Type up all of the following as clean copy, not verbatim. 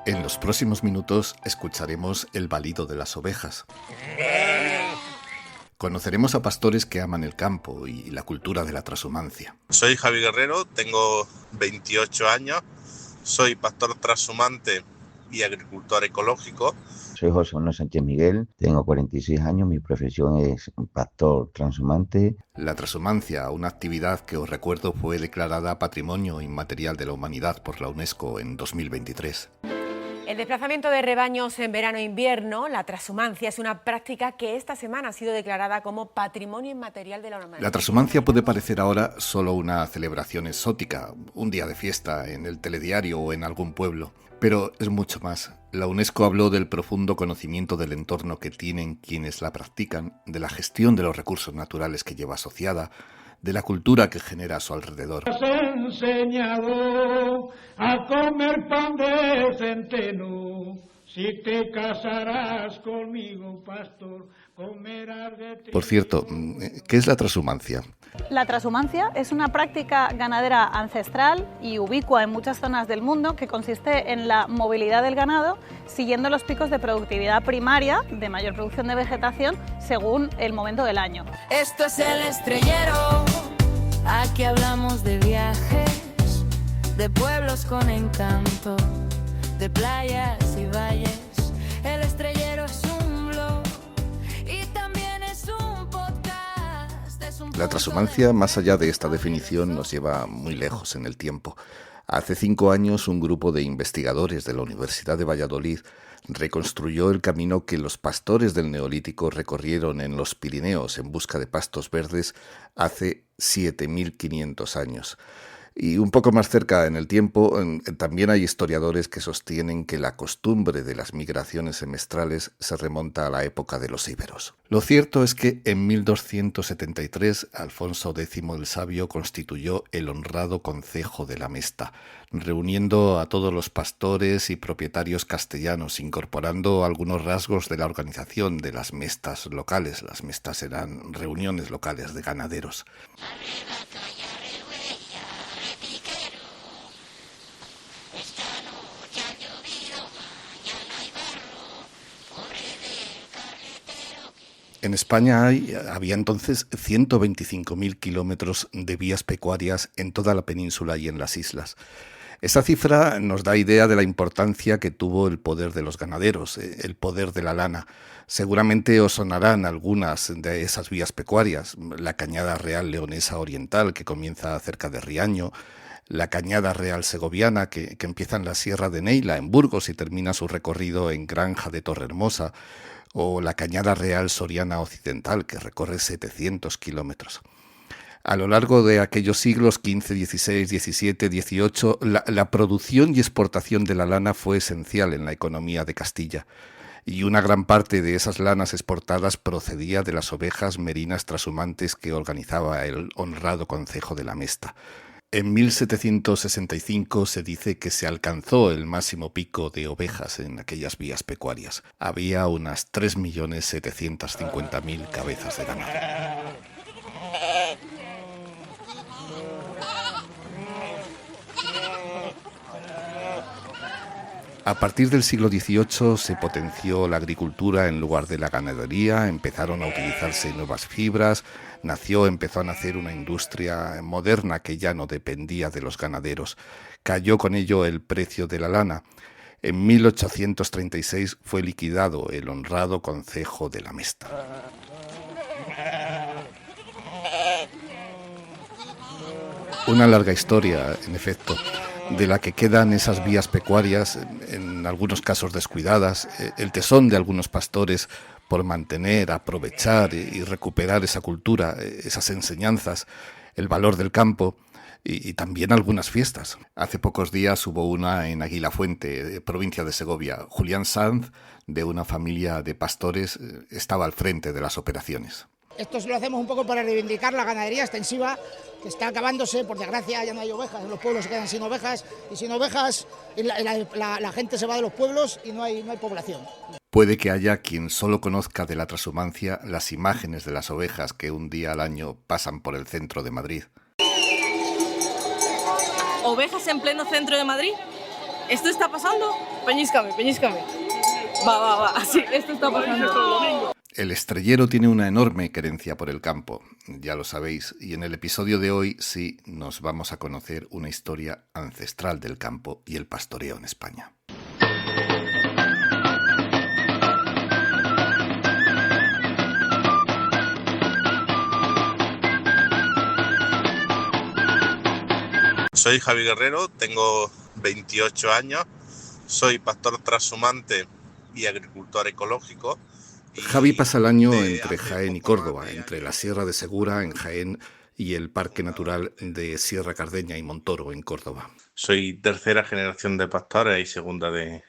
En los próximos minutos escucharemos el balido de las ovejas. Conoceremos a pastores que aman el campo y la cultura de la trashumancia. Soy Javi Guerrero, tengo 28 años, soy pastor trashumante y agricultor ecológico. Soy José Manuel Sánchez Miguel, tengo 46 años, mi profesión es pastor transhumante. La trashumancia, una actividad que os recuerdo fue declarada Patrimonio Inmaterial de la Humanidad por la UNESCO en 2023. El desplazamiento de rebaños en verano e invierno, la trashumancia, es una práctica que esta semana ha sido declarada como Patrimonio Inmaterial de la Humanidad. La trashumancia puede parecer ahora solo una celebración exótica, un día de fiesta en el telediario o en algún pueblo, pero es mucho más. La UNESCO habló del profundo conocimiento del entorno que tienen quienes la practican, de la gestión de los recursos naturales que lleva asociada, de la cultura que genera a su alrededor. Has enseñado a comer pan de centeno, si te casarás conmigo, pastor, comerás de trigo. Por cierto, ¿qué es la trashumancia? La trashumancia es una práctica ganadera ancestral y ubicua en muchas zonas del mundo que consiste en la movilidad del ganado siguiendo los picos de productividad primaria, de mayor producción de vegetación, según el momento del año. Esto es El Estrellero, aquí hablamos de viajes, de pueblos con encanto, de playas y valles. El Estrellero es un blog y también es un podcast. La trashumancia, más allá de esta definición, nos lleva muy lejos en el tiempo. Hace 5 años, un grupo de investigadores de la Universidad de Valladolid reconstruyó el camino que los pastores del Neolítico recorrieron en los Pirineos en busca de pastos verdes hace 7.500 años. Y un poco más cerca en el tiempo, también hay historiadores que sostienen que la costumbre de las migraciones semestrales se remonta a la época de los íberos. Lo cierto es que en 1273 Alfonso X el Sabio constituyó el honrado Concejo de la Mesta, reuniendo a todos los pastores y propietarios castellanos, incorporando algunos rasgos de la organización de las mestas locales. Las mestas eran reuniones locales de ganaderos. En España había entonces 125.000 kilómetros de vías pecuarias en toda la península y en las islas. Esta cifra nos da idea de la importancia que tuvo el poder de los ganaderos, el poder de la lana. Seguramente os sonarán algunas de esas vías pecuarias: la Cañada Real Leonesa Oriental, que comienza cerca de Riaño, la Cañada Real Segoviana, que empieza en la Sierra de Neila, en Burgos, y termina su recorrido en Granja de Torrehermosa, o la Cañada Real Soriana Occidental, que recorre 700 kilómetros. A lo largo de aquellos siglos XV, XVI, XVII, XVIII, la producción y exportación de la lana fue esencial en la economía de Castilla, y una gran parte de esas lanas exportadas procedía de las ovejas merinas trashumantes que organizaba el honrado Concejo de la Mesta. En 1765 se dice que se alcanzó el máximo pico de ovejas en aquellas vías pecuarias. Había unas 3.750.000 cabezas de ganado. A partir del siglo XVIII se potenció la agricultura en lugar de la ganadería, empezaron a utilizarse nuevas fibras, empezó a nacer una industria moderna que ya no dependía de los ganaderos. Cayó con ello el precio de la lana. En 1836 fue liquidado el honrado Concejo de la Mesta. Una larga historia, en efecto, de la que quedan esas vías pecuarias, en algunos casos descuidadas, el tesón de algunos pastores por mantener, aprovechar y recuperar esa cultura, esas enseñanzas, el valor del campo y también algunas fiestas. Hace pocos días hubo una en Aguilafuente, provincia de Segovia. Julián Sanz, de una familia de pastores, estaba al frente de las operaciones. Esto lo hacemos un poco para reivindicar la ganadería extensiva, que está acabándose. Por desgracia ya no hay ovejas, los pueblos se quedan sin ovejas, y sin ovejas la gente se va de los pueblos y no hay población. Puede que haya quien solo conozca de la trashumancia las imágenes de las ovejas que un día al año pasan por el centro de Madrid. ¿Ovejas en pleno centro de Madrid? ¿Esto está pasando? Peñíscame, peñíscame. Va, así, esto está pasando. El Estrellero tiene una enorme querencia por el campo, ya lo sabéis, y en el episodio de hoy sí nos vamos a conocer una historia ancestral del campo y el pastoreo en España. Soy Javi Guerrero, tengo 28 años, soy pastor trashumante y agricultor ecológico. Javi pasa el año entre Jaén y Córdoba, entre la Sierra de Segura en Jaén y el Parque Natural de Sierra Cardeña y Montoro en Córdoba. Soy tercera generación de pastores y segunda de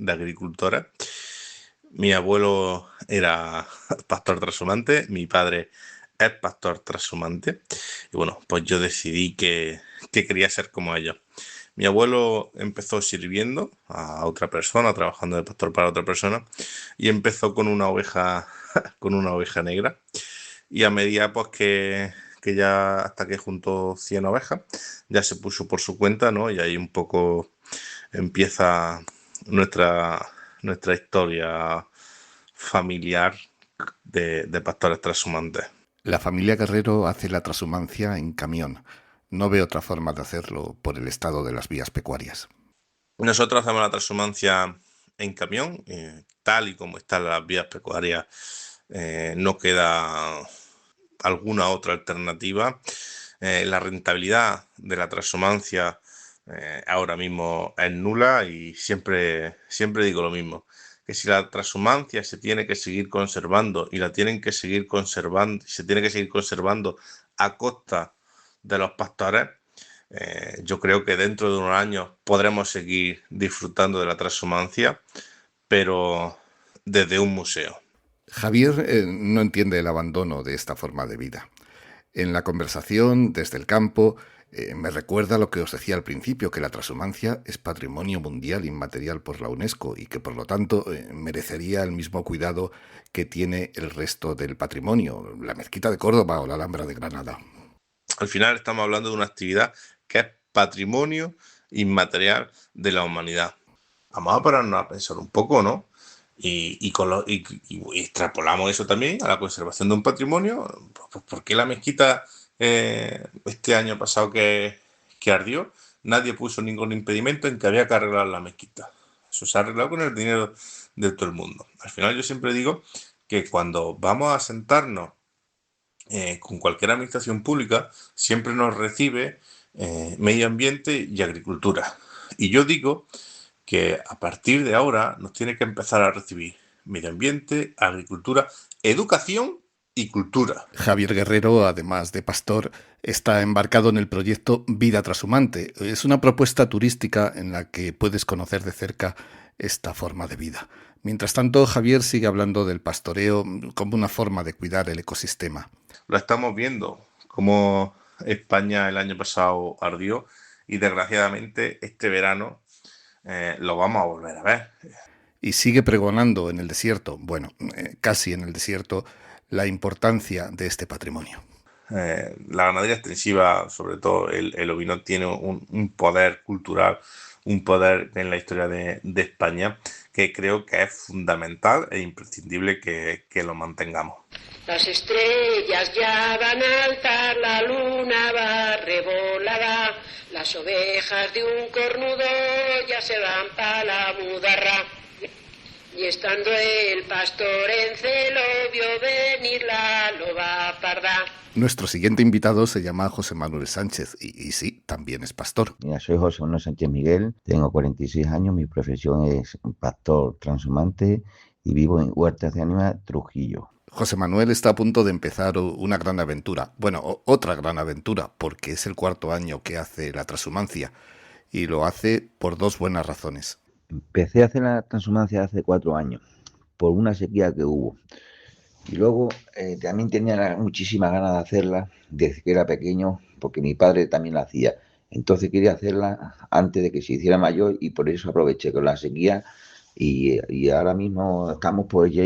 agricultores. Mi abuelo era pastor trashumante, mi padre es pastor trashumante y bueno, pues yo decidí que quería ser como ellos. Mi abuelo empezó sirviendo a otra persona, trabajando de pastor para otra persona, y empezó con una oveja negra. Y a medida pues que ya hasta que juntó 100 ovejas, ya se puso por su cuenta, ¿no? Y ahí un poco empieza nuestra historia familiar de pastores trashumantes. La familia Guerrero hace la trashumancia en camión. No veo otra forma de hacerlo por el estado de las vías pecuarias. Nosotros hacemos la trashumancia en camión, tal y como están las vías pecuarias, no queda alguna otra alternativa. La rentabilidad de la trashumancia ahora mismo es nula y siempre digo lo mismo, que si la trashumancia se tiene que seguir conservando y la tienen que seguir conservando, se tiene que seguir conservando a costa de los pastores, yo creo que dentro de unos años podremos seguir disfrutando de la trashumancia, pero desde un museo. Javier no entiende el abandono de esta forma de vida. En la conversación desde el campo me recuerda lo que os decía al principio, que la trashumancia es patrimonio mundial inmaterial por la UNESCO y que por lo tanto merecería el mismo cuidado que tiene el resto del patrimonio, la Mezquita de Córdoba o la Alhambra de Granada. Al final estamos hablando de una actividad que es patrimonio inmaterial de la humanidad. Vamos a pararnos a pensar un poco, ¿no? Y extrapolamos eso también a la conservación de un patrimonio. ¿Por qué la mezquita este año pasado que ardió, nadie puso ningún impedimento en que había que arreglar la mezquita? Eso se ha arreglado con el dinero de todo el mundo. Al final yo siempre digo que cuando vamos a sentarnos con cualquier administración pública, siempre nos recibe medio ambiente y agricultura. Y yo digo que a partir de ahora nos tiene que empezar a recibir medio ambiente, agricultura, educación y cultura. Javier Guerrero, además de pastor, está embarcado en el proyecto Vida Trashumante. Es una propuesta turística en la que puedes conocer de cerca esta forma de vida. Mientras tanto, Javier sigue hablando del pastoreo como una forma de cuidar el ecosistema. Lo estamos viendo, como España el año pasado ardió y desgraciadamente este verano lo vamos a volver a ver. Y sigue pregonando en el desierto, casi en el desierto, la importancia de este patrimonio. La ganadería extensiva, sobre todo el ovino, tiene un poder cultural, un poder en la historia de España que creo que es fundamental e imprescindible que lo mantengamos. Las estrellas ya van altas, la luna va revolada, las ovejas de un cornudo ya se van para la mudarra. Y estando el pastor en celo, vio venir la loba parda. Nuestro siguiente invitado se llama José Manuel Sánchez y sí, también es pastor. Mira, soy José Manuel Sánchez Miguel, tengo 46 años, mi profesión es pastor transhumante y vivo en Huertas de Ánima, Trujillo. José Manuel está a punto de empezar una gran aventura, otra gran aventura, porque es el 4º año que hace la transhumancia y lo hace por 2 buenas razones. Empecé a hacer la transhumancia hace 4 años, por una sequía que hubo. Y luego también tenía muchísimas ganas de hacerla desde que era pequeño, porque mi padre también la hacía. Entonces quería hacerla antes de que se hiciera mayor y por eso aproveché con la sequía. Y ahora mismo estamos, pues ya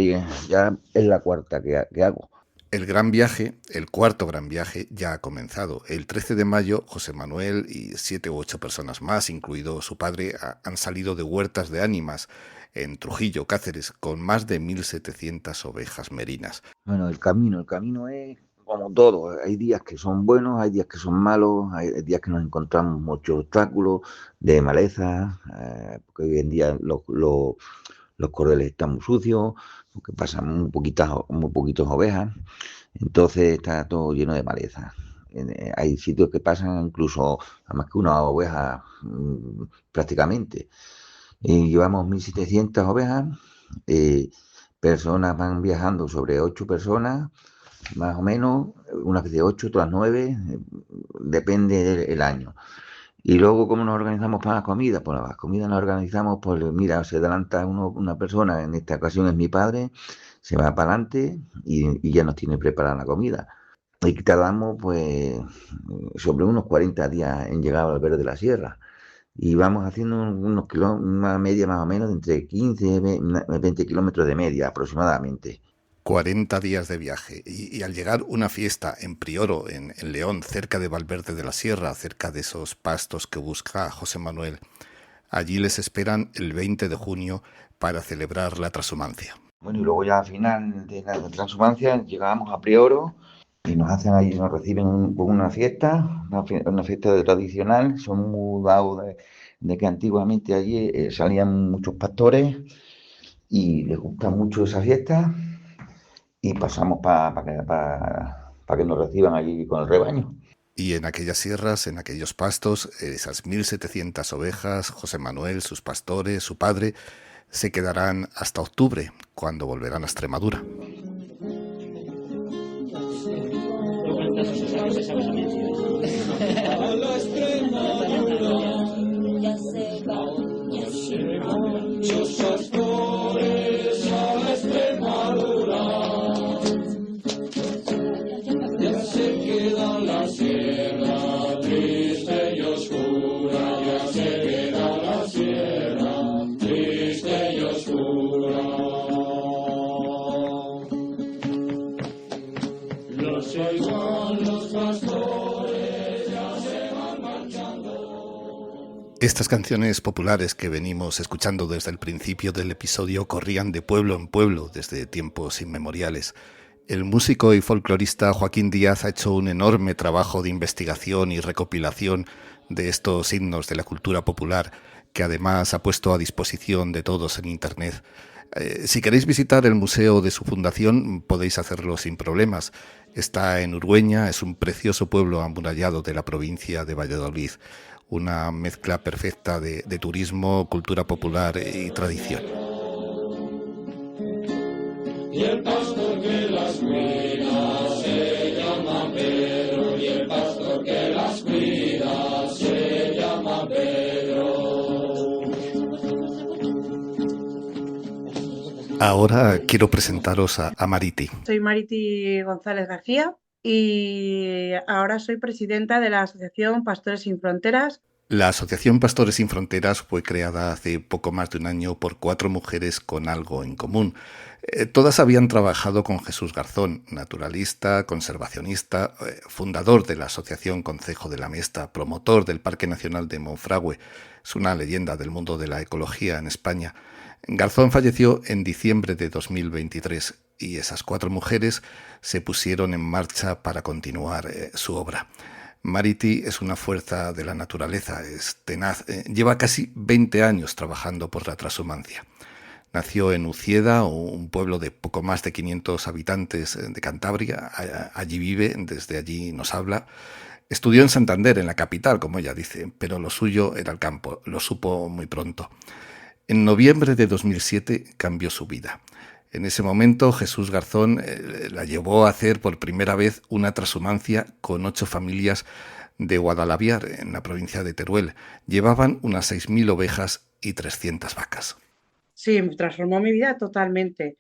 es la 4ª que hago. El gran viaje, el cuarto gran viaje, ya ha comenzado. El 13 de mayo, José Manuel y 7 u 8 personas más, incluido su padre, han salido de Huertas de Ánimas, en Trujillo, Cáceres, con más de 1.700 ovejas merinas. Bueno, el camino es como todo. Hay días que son buenos, hay días que son malos, hay días que nos encontramos muchos obstáculos de maleza, porque hoy en día los cordeles están muy sucios, porque pasan muy poquitas ovejas, entonces está todo lleno de maleza. Hay sitios que pasan incluso a más que una oveja prácticamente. Llevamos 1.700 ovejas, personas van viajando sobre 8 personas, más o menos, unas de 8, otras 9, depende del año. Y luego, ¿cómo nos organizamos para las comidas? Pues las comidas nos organizamos, pues mira, se adelanta una persona, en esta ocasión es mi padre, se va para adelante y ya nos tiene preparada la comida. Y tardamos, pues, sobre unos 40 días en llegar al Valverde de la Sierra. Y vamos haciendo una media más o menos de entre 15 y 20 kilómetros de media aproximadamente. 40 días de viaje y al llegar una fiesta en Prioro, en León, cerca de Valverde de la Sierra, cerca de esos pastos que busca José Manuel, allí les esperan el 20 de junio para celebrar la transhumancia. Bueno, y luego ya al final de la transhumancia llegamos a Prioro y nos reciben con una fiesta tradicional. Son muy dados de que antiguamente allí salían muchos pastores y les gusta mucho esa fiesta. Y pasamos para que nos reciban allí con el rebaño. Y en aquellas sierras, en aquellos pastos, esas 1.700 ovejas, José Manuel, sus pastores, su padre, se quedarán hasta octubre, cuando volverán a Extremadura. Estas canciones populares que venimos escuchando desde el principio del episodio corrían de pueblo en pueblo desde tiempos inmemoriales. El músico y folclorista Joaquín Díaz ha hecho un enorme trabajo de investigación y recopilación de estos himnos de la cultura popular, que además ha puesto a disposición de todos en Internet. Si queréis visitar el museo de su fundación, podéis hacerlo sin problemas. Está en Urgueña, es un precioso pueblo amurallado de la provincia de Valladolid. Una mezcla perfecta de turismo, cultura popular y tradición. Y el pastor que las cuida se llama Pedro, y el pastor que las cuida se llama Pedro. Ahora quiero presentaros a Mariti. Soy Mariti González García y ahora soy presidenta de la Asociación Pastores Sin Fronteras. La Asociación Pastores Sin Fronteras fue creada hace poco más de un año por 4 mujeres con algo en común. Todas habían trabajado con Jesús Garzón, naturalista, conservacionista, fundador de la Asociación Concejo de la Mesta, promotor del Parque Nacional de Monfragüe. Es una leyenda del mundo de la ecología en España. Garzón falleció en diciembre de 2023 y esas 4 mujeres se pusieron en marcha para continuar su obra. Mariti es una fuerza de la naturaleza, es tenaz, lleva casi 20 años trabajando por la transhumancia. Nació en Ucieda, un pueblo de poco más de 500 habitantes de Cantabria. Allí vive, desde allí nos habla. Estudió en Santander, en la capital, como ella dice, pero lo suyo era el campo, lo supo muy pronto. En noviembre de 2007 cambió su vida. En ese momento Jesús Garzón la llevó a hacer por primera vez una transhumancia con 8 familias de Guadalaviar, en la provincia de Teruel. Llevaban unas 6.000 ovejas y 300 vacas. Sí, transformó mi vida totalmente.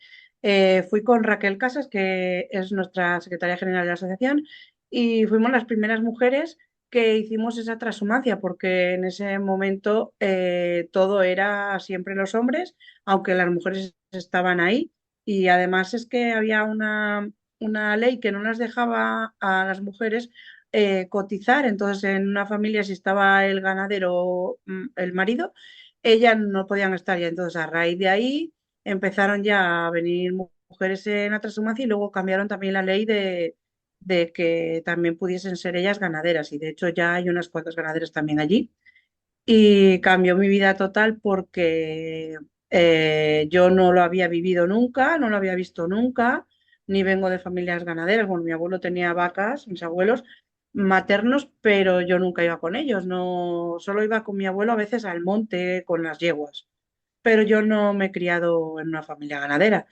Fui con Raquel Casas, que es nuestra secretaria general de la asociación, y fuimos las primeras mujeres que hicimos esa transhumancia, porque en ese momento todo era siempre los hombres, aunque las mujeres estaban ahí. Y además es que había una una ley que no las dejaba a las mujeres cotizar. Entonces, en una familia, si estaba el ganadero, el marido, ellas no podían estar ya. Entonces, a raíz de ahí, empezaron ya a venir mujeres en la transhumancia y luego cambiaron también la ley de que también pudiesen ser ellas ganaderas. Y de hecho, ya hay unas cuantas ganaderas también allí. Y cambió mi vida total porque yo no lo había vivido nunca, no lo había visto nunca, ni vengo de familias ganaderas. Bueno, mi abuelo tenía vacas, mis abuelos maternos, pero yo nunca iba con ellos, no, solo iba con mi abuelo a veces al monte con las yeguas, pero yo no me he criado en una familia ganadera.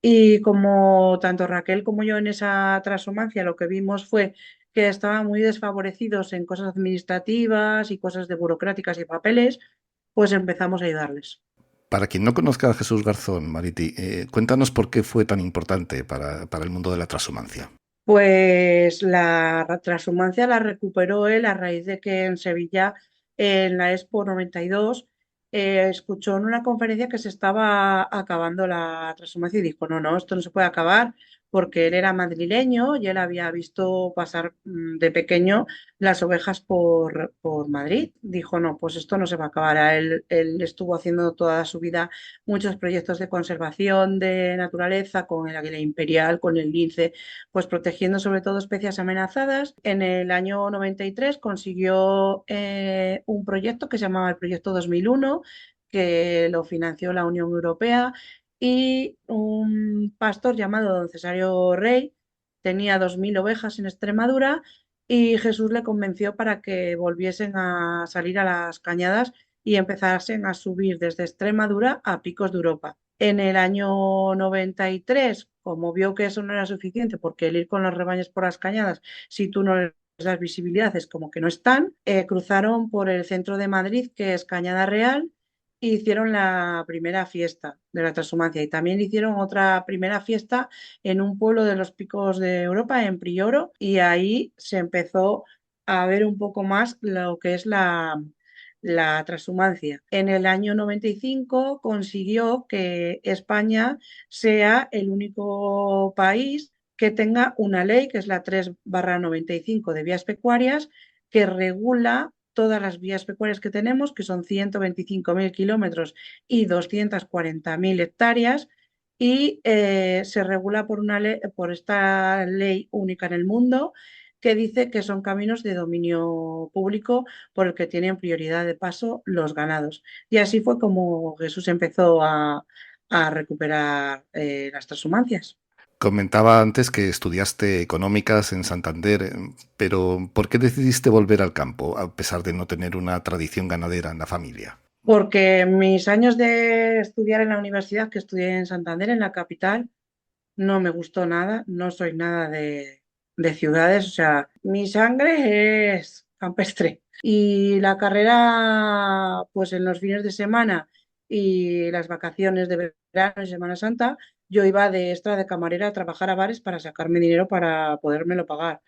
Y como tanto Raquel como yo en esa transhumancia lo que vimos fue que estaban muy desfavorecidos en cosas administrativas y cosas de burocráticas y papeles, pues empezamos a ayudarles. Para quien no conozca a Jesús Garzón, Mariti, cuéntanos por qué fue tan importante para el mundo de la transhumancia. Pues la transhumancia la recuperó él a raíz de que en Sevilla, en la Expo 92, escuchó en una conferencia que se estaba acabando la transhumancia y dijo, no, no, esto no se puede acabar porque él era madrileño y él había visto pasar de pequeño las ovejas por Madrid. Dijo, no, pues esto no se va a acabar. Él estuvo haciendo toda su vida muchos proyectos de conservación de naturaleza con el águila imperial, con el lince, pues protegiendo sobre todo especies amenazadas. En el año 93 consiguió un proyecto que se llamaba el Proyecto 2001, que lo financió la Unión Europea, y un pastor llamado don Cesario Rey tenía 2000 ovejas en Extremadura y Jesús le convenció para que volviesen a salir a las cañadas y empezasen a subir desde Extremadura a picos de Europa. En el año 93, como vio que eso no era suficiente, porque el ir con los rebaños por las cañadas, si tú no les das visibilidad, es como que no están, cruzaron por el centro de Madrid, que es Cañada Real, e hicieron la primera fiesta de la transhumancia. Y también hicieron otra primera fiesta en un pueblo de los picos de Europa, en Prioro, y ahí se empezó a ver un poco más lo que es la transhumancia. En el año 95 consiguió que España sea el único país que tenga una ley, que es la 3/95 de vías pecuarias, que regula todas las vías pecuarias que tenemos, que son 125.000 kilómetros y 240.000 hectáreas, y se regula por esta ley única en el mundo, que dice que son caminos de dominio público por el que tienen prioridad de paso los ganados. Y así fue como Jesús empezó a recuperar las transhumancias. Comentaba antes que estudiaste económicas en Santander, pero ¿por qué decidiste volver al campo, a pesar de no tener una tradición ganadera en la familia? Porque mis años de estudiar en la universidad, que estudié en Santander, en la capital, no me gustó nada, no soy nada de ciudades, o sea, mi sangre es campestre. Y la carrera, pues en los fines de semana y las vacaciones de verano y Semana Santa, yo iba de extra de camarera a trabajar a bares para sacarme dinero para podérmelo pagar.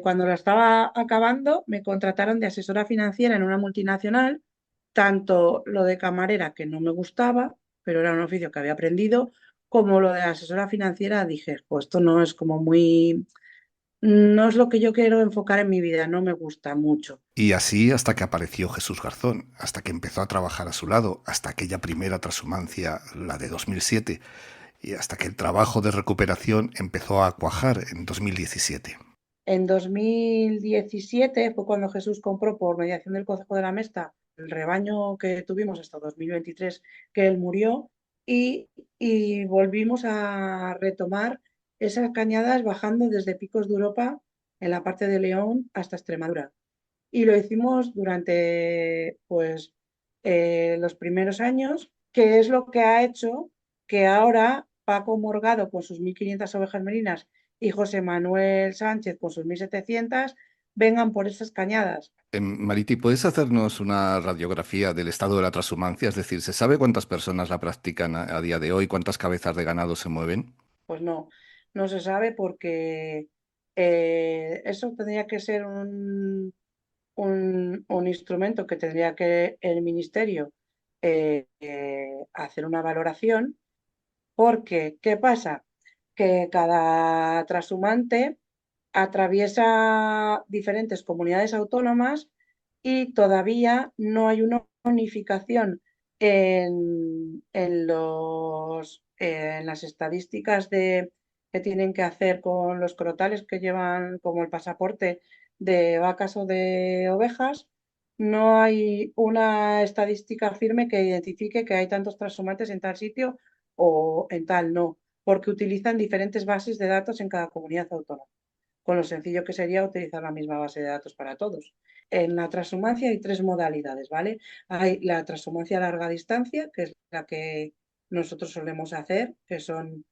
Cuando la estaba acabando, me contrataron de asesora financiera en una multinacional, tanto lo de camarera, que no me gustaba, pero era un oficio que había aprendido, como lo de asesora financiera. Dije, pues esto no es como muy, no es lo que yo quiero enfocar en mi vida, no me gusta mucho. Y así hasta que apareció Jesús Garzón, hasta que empezó a trabajar a su lado, hasta aquella primera transhumancia, la de 2007, y hasta que el trabajo de recuperación empezó a cuajar en 2017. En 2017 fue cuando Jesús compró, por mediación del Consejo de la Mesta, el rebaño que tuvimos hasta 2023, que él murió, y volvimos a retomar esas cañadas bajando desde Picos de Europa, en la parte de León, hasta Extremadura. Y lo hicimos durante pues, los primeros años, que es lo que ha hecho que ahora Paco Morgado, con sus 1.500 ovejas merinas, y José Manuel Sánchez, con sus 1.700, vengan por esas cañadas. Mariti, ¿puedes hacernos una radiografía del estado de la transhumancia? Es decir, ¿se sabe cuántas personas la practican a día de hoy? ¿Cuántas cabezas de ganado se mueven? Pues no, no se sabe porque eso tendría que ser un instrumento que tendría que el Ministerio hacer una valoración, porque ¿qué pasa? que cada trashumante atraviesa diferentes comunidades autónomas y todavía no hay una unificación en las estadísticas que tienen que hacer con los crotales que llevan como el pasaporte de vacas o de ovejas. No hay una estadística firme que identifique que hay tantos transhumantes en tal sitio o en tal no, porque utilizan diferentes bases de datos en cada comunidad autónoma, con lo sencillo que sería utilizar la misma base de datos para todos. En la transhumancia hay 3 modalidades, ¿vale? Hay la transhumancia a larga distancia, que es la que nosotros solemos hacer, que son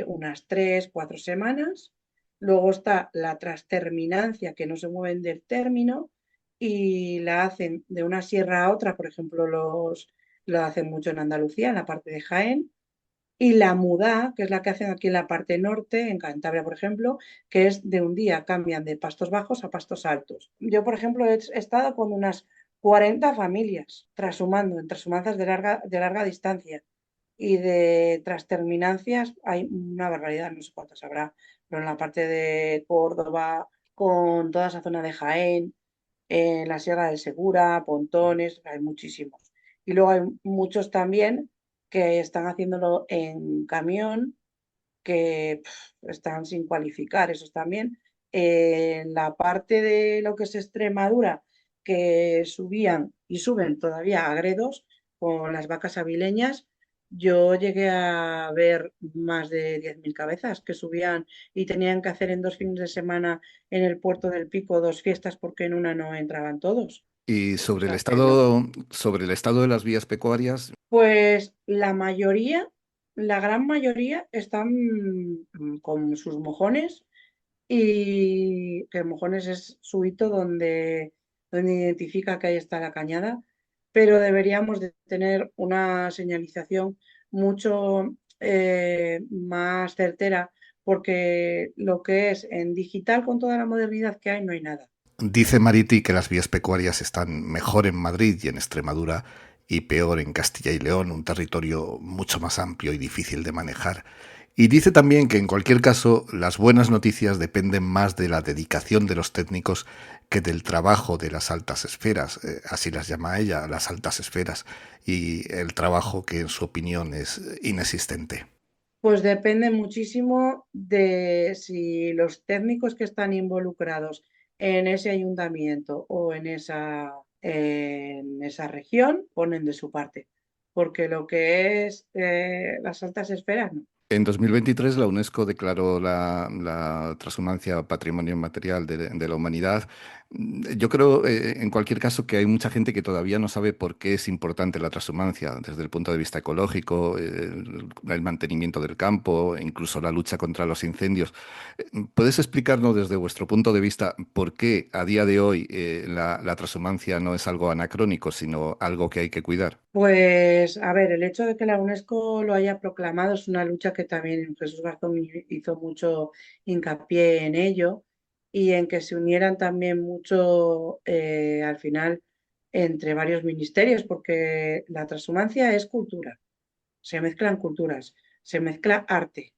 unas 3-4 semanas. Luego está la transterminancia, que no se mueven del término y la hacen de una sierra a otra, por ejemplo, lo hacen mucho en Andalucía, en la parte de Jaén. Y la mudá, que es la que hacen aquí en la parte norte, en Cantabria, por ejemplo, que es de un día cambian de pastos bajos a pastos altos. Yo, por ejemplo, he estado con unas 40 familias trashumando en transhumancias de larga distancia y de transterminancias hay una barbaridad, no sé cuántas habrá, pero en la parte de Córdoba, con toda esa zona de Jaén, en la Sierra del Segura, Pontones, hay muchísimos. Y luego hay muchos también que están haciéndolo en camión, que están sin cualificar, esos también. En la parte de lo que es Extremadura, que subían y suben todavía a Gredos con las vacas avileñas, yo llegué a ver más de 10.000 cabezas que subían y tenían que hacer en 2 fines de semana en el puerto del Pico 2 fiestas porque en una no entraban todos. Y O sea que no. sobre el estado de las vías pecuarias, Pues la gran mayoría están con sus mojones y que mojones es su hito donde identifica que ahí está la cañada, pero deberíamos de tener una señalización mucho más certera porque lo que es en digital con toda la modernidad que hay no hay nada. dice Mariti que las vías pecuarias están mejor en Madrid y en Extremadura y peor en Castilla y León, un territorio mucho más amplio y difícil de manejar. Y dice también que en cualquier caso las buenas noticias dependen más de la dedicación de los técnicos que del trabajo de las altas esferas, así las llama ella, las altas esferas, y el trabajo que en su opinión es inexistente. Pues depende muchísimo de si los técnicos que están involucrados en ese ayuntamiento o en esa región ponen de su parte, porque lo que es las altas esferas no. En 2023 la UNESCO declaró la transhumancia Patrimonio Inmaterial de la Humanidad. Yo creo, en cualquier caso, que hay mucha gente que todavía no sabe por qué es importante la transhumancia desde el punto de vista ecológico, el mantenimiento del campo, incluso la lucha contra los incendios. ¿Puedes explicarnos desde vuestro punto de vista por qué a día de hoy la transhumancia no es algo anacrónico, sino algo que hay que cuidar? Pues, a ver, el hecho de que la UNESCO lo haya proclamado es una lucha que también Jesús Garzón hizo mucho hincapié en ello y en que se unieran también mucho al final entre varios ministerios, porque la transhumancia es cultura, se mezclan culturas, se mezcla arte,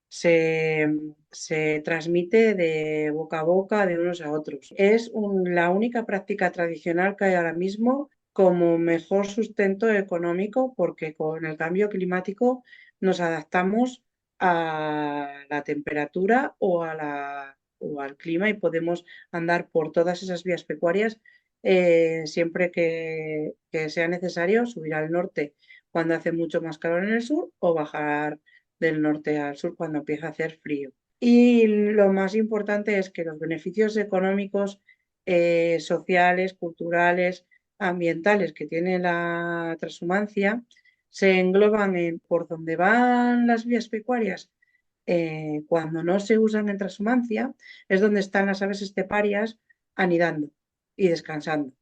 se, se transmite de boca a boca de unos a otros. Es la única práctica tradicional que hay ahora mismo como mejor sustento económico porque con el cambio climático nos adaptamos a la temperatura o al clima y podemos andar por todas esas vías pecuarias siempre que sea necesario subir al norte cuando hace mucho más calor en el sur o bajar del norte al sur cuando empieza a hacer frío. Y lo más importante es que los beneficios económicos, sociales, culturales, ambientales que tiene la transhumancia se engloban en por donde van las vías pecuarias. Cuando no se usan en transhumancia es donde están las aves esteparias anidando y descansando.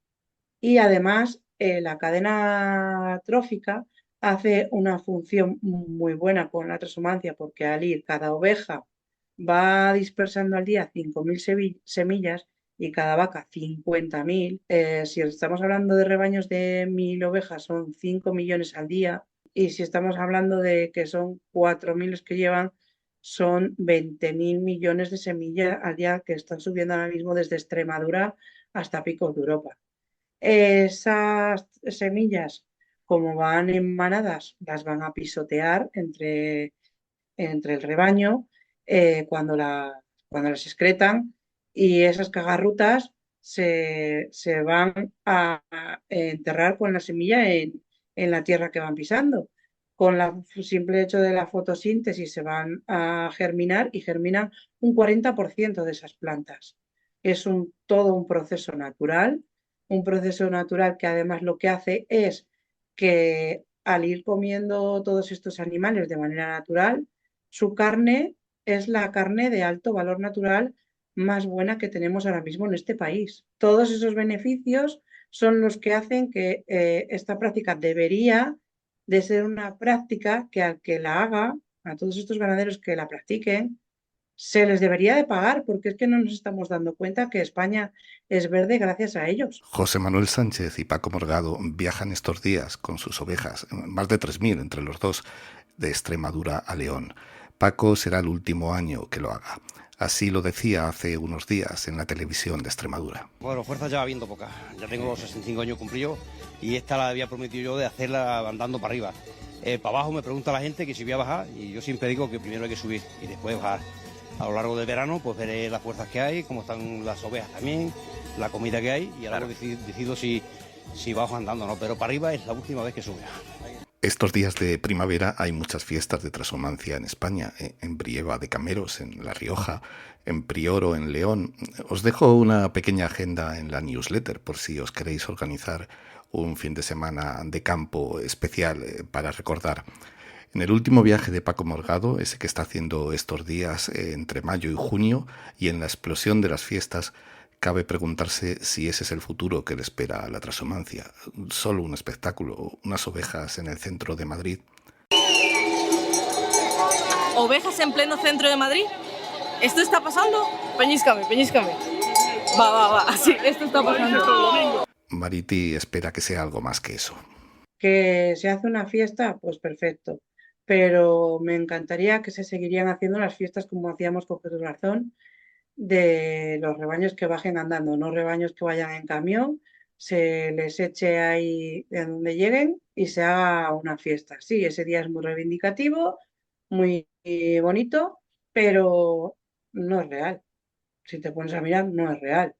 Y además la cadena trófica hace una función muy buena con la transhumancia porque al ir cada oveja va dispersando al día 5.000 semillas y cada vaca 50.000. Si estamos hablando de rebaños de 1.000 ovejas son 5 millones al día y si estamos hablando de que son 4.000 los que llevan, son 20.000 millones de semillas al día que están subiendo ahora mismo desde Extremadura hasta Picos de Europa. Esas semillas, como van en manadas, las van a pisotear entre el rebaño cuando las excretan, y esas cagarrutas se van a enterrar con la semilla en la tierra que van pisando. Con el simple hecho de la fotosíntesis se van a germinar y germinan un 40% de esas plantas. Es todo un proceso natural que además lo que hace es que al ir comiendo todos estos animales de manera natural, su carne es la carne de alto valor natural más buena que tenemos ahora mismo en este país. Todos esos beneficios son los que hacen que esta práctica debería de ser una práctica que al que la haga, a todos estos ganaderos que la practiquen, se les debería de pagar, porque es que no nos estamos dando cuenta que España es verde gracias a ellos. José Manuel Sánchez y Paco Morgado viajan estos días con sus ovejas, más de 3.000 entre los dos, de Extremadura a León. Paco será el último año que lo haga. Así lo decía hace unos días en la televisión de Extremadura. Bueno, fuerza ya va viendo poca. Ya tengo los 65 años cumplidos y esta la había prometido yo de hacerla andando para arriba. Para abajo me pregunta la gente que si voy a bajar, y yo siempre digo que primero hay que subir y después bajar. A lo largo del verano pues veré las fuerzas que hay, cómo están las ovejas también, la comida que hay, y ahora decido si bajo andando o no, pero para arriba es la última vez que sube. Estos días de primavera hay muchas fiestas de trashumancia en España, en Brieva de Cameros, en La Rioja, en Prioro, en León. Os dejo una pequeña agenda en la newsletter por si os queréis organizar un fin de semana de campo especial para recordar. En el último viaje de Paco Morgado, ese que está haciendo estos días entre mayo y junio, y en la explosión de las fiestas, cabe preguntarse si ese es el futuro que le espera a la trashumancia. Solo un espectáculo, unas ovejas en el centro de Madrid. ¿Ovejas en pleno centro de Madrid? ¿Esto está pasando? Peñíscame. Va. Sí, esto está pasando. Mariti espera que sea algo más que eso. ¿Que se hace una fiesta? Pues perfecto. Pero me encantaría que se seguirían haciendo las fiestas como hacíamos con Jesús Garzón, de los rebaños que bajen andando, no rebaños que vayan en camión, se les eche ahí de donde lleguen y se haga una fiesta. Sí, ese día es muy reivindicativo, muy bonito, pero no es real. Si te pones a mirar, no es real.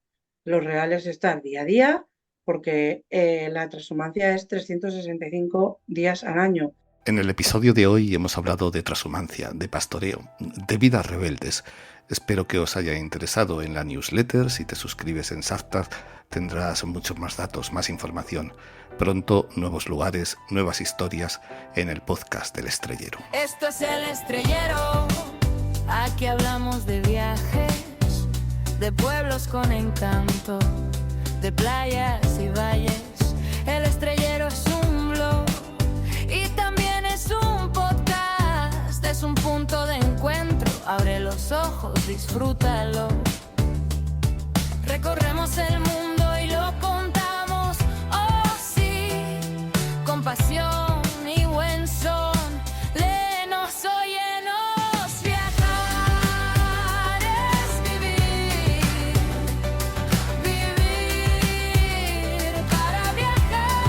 Lo real es estar día a día, porque la trashumancia es 365 días al año. En el episodio de hoy hemos hablado de trashumancia, de pastoreo, de vidas rebeldes. Espero que os haya interesado. En la newsletter, si te suscribes en Saftad, tendrás muchos más datos, más información. Pronto, nuevos lugares, nuevas historias en el podcast del Estrellero. Esto es El Estrellero, aquí hablamos de viajes, de pueblos con encanto, de playas y valles. El Estrellero es un blog y también es un podcast, es un punto de encuentro. Abre los ojos, disfrútalo. Recorremos el mundo y lo contamos, oh sí, con pasión y buen son. Léenos, óyenos, viajar es vivir, vivir para viajar,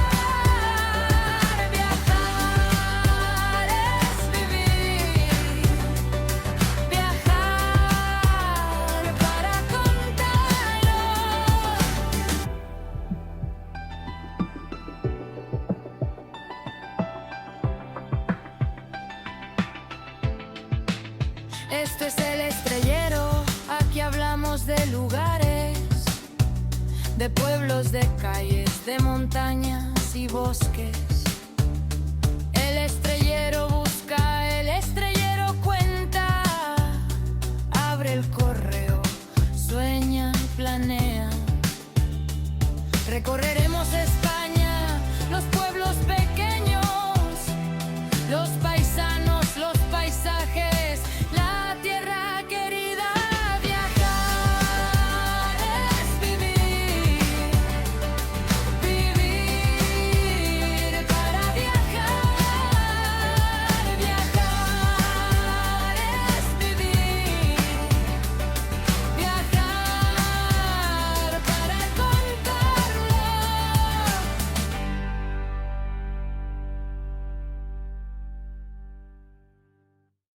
viajar es vivir, viajar para contarlo. Esto es El Estrellero, aquí hablamos de lugares, de pueblos, de calles, de montañas y bosques. El Estrellero busca, El Estrellero cuenta, abre el correo, sueña y planea. Recorreremos España, los pueblos pequeños, los países